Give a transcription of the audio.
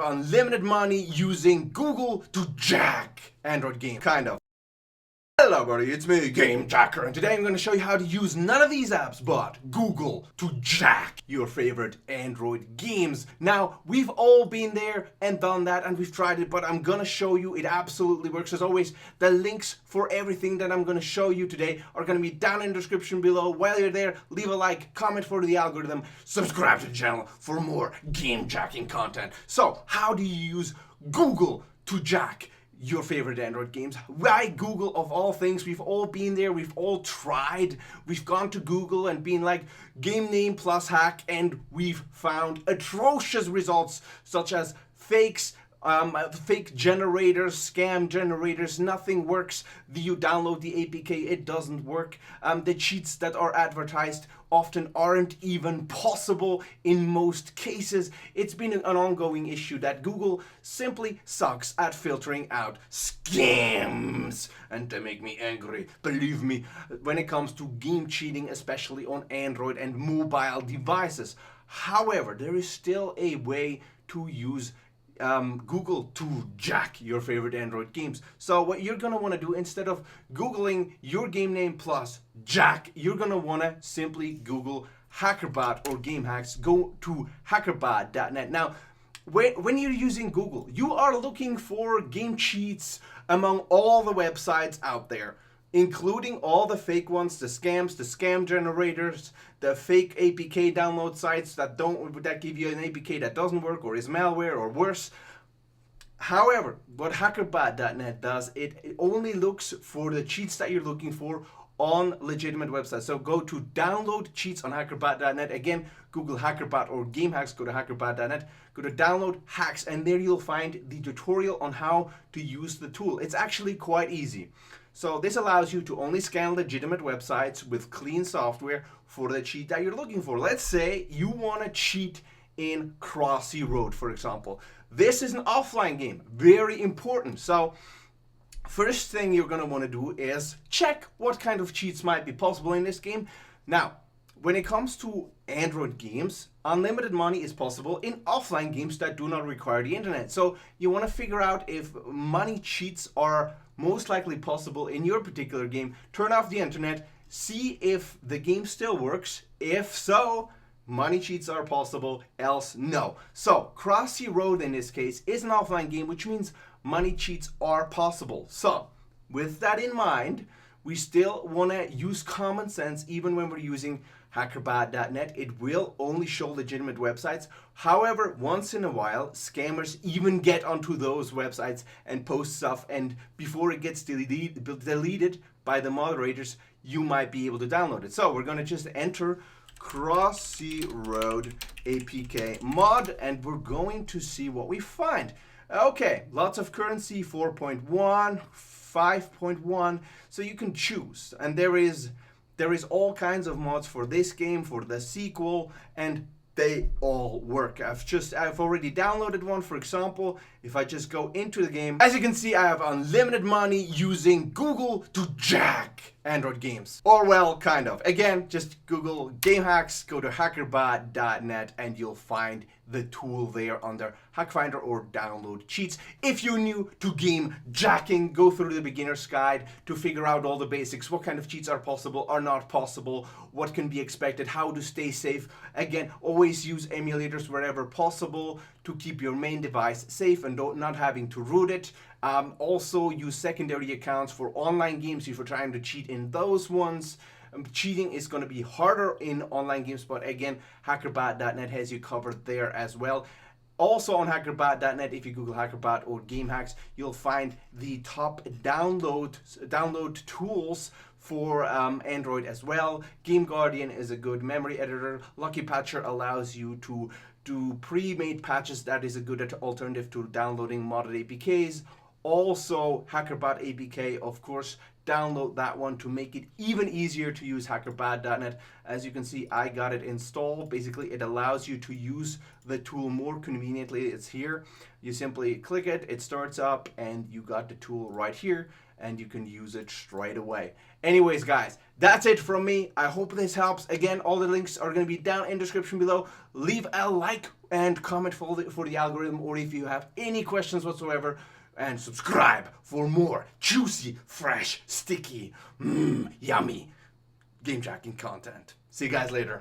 unlimited money using Google to jack Android games. Kind of. Hello buddy, it's me, Gamejacker, and today I'm going to show you how to use none of these apps but Google to jack your favorite Android games. Now, we've all been there and done that and we've tried it, but I'm going to show you it absolutely works. As always, the links for everything that I'm going to show you today are going to be down in the description below. While you're there, leave a like, comment for the algorithm, subscribe to the channel for more game jacking content. So, how do you use Google to jack your favorite Android games? Why Google of all things? We've all been there, we've all tried, we've gone to Google and been like game name plus hack, and we've found atrocious results such as fakes, fake generators, scam generators. Nothing works. You download the APK, it doesn't work. The cheats that are advertised often aren't even possible in most cases. It's been an ongoing issue that Google simply sucks at filtering out scams, and they make me angry. Believe me, when it comes to game cheating, especially on Android and mobile devices. However, there is still a way to use Google to jack your favorite Android games. So what you're gonna want to do, instead of Googling your game name plus jack, you're gonna want to simply Google HackerBot or game hacks. Go to hackerbot.net. Now, when you're using Google, you are looking for game cheats among all the websites out there, including all the fake ones, the scams, the scam generators, the fake APK download sites that give you an APK that doesn't work or is malware or worse. However, what hackerbot.net does, it only looks for the cheats that you're looking for on legitimate websites. So go to download cheats on hackerbot.net. Again, Google HackerBot or game hacks, go to hackerbot.net, go to download hacks, and there you'll find the tutorial on how to use the tool. It's actually quite easy. So this allows you to only scan legitimate websites with clean software for the cheat that you're looking for. Let's say you want to cheat in Crossy Road, for example. This is an offline game, very important. So first thing you're going to want to do is check what kind of cheats might be possible in this game. Now, when it comes to Android games, unlimited money is possible in offline games that do not require the internet. So you want to figure out if money cheats are most likely possible in your particular game. Turn off the internet, see if the game still works. If so, money cheats are possible, else no. So Crossy Road in this case is an offline game, which means money cheats are possible. So with that in mind, we still want to use common sense even when we're using hackerbot.net. It will only show legitimate websites. However, once in a while, scammers even get onto those websites and post stuff, and before it gets deleted by the moderators, you might be able to download it. So we're going to just enter Crossy Road APK mod, and we're going to see what we find. Okay, lots of currency, 4.1, 5.1, so you can choose, and there is all kinds of mods for this game, for the sequel, and they all work. I've already downloaded one. For example, if I just go into the game, as you can see, I have unlimited money using Google to jack Android games. Or well, kind of. Again, just Google game hacks, go to hackerbot.net, and you'll find the tool there under Hack Finder or download cheats. If you're new to game jacking, go through the beginner's guide to figure out all the basics. What kind of cheats are possible, are not possible, what can be expected, how to stay safe. Again, always use emulators wherever possible to keep your main device safe and not having to root it. Also use secondary accounts for online games if you're trying to cheat in those ones. Cheating is going to be harder in online games, but again, hackerbot.net has you covered there as well. Also on hackerbot.net, if you Google HackerBot or game hacks, you'll find the top download tools for Android as well. Gameguardian is a good memory editor. Lucky Patcher allows you to do pre-made patches. That is a good alternative to downloading modded APKs. Also, HackerBot APK, of course, download that one to make it even easier to use hackerbot.net. As you can see, I got it installed. Basically, it allows you to use the tool more conveniently. It's here. You simply click it, it starts up, and you got the tool right here, and you can use it straight away. Anyways, guys, that's it from me. I hope this helps. Again, all the links are going to be down in the description below. Leave a like and comment for the algorithm, or if you have any questions whatsoever, and subscribe for more juicy, fresh, sticky, yummy game jacking content. See you guys later.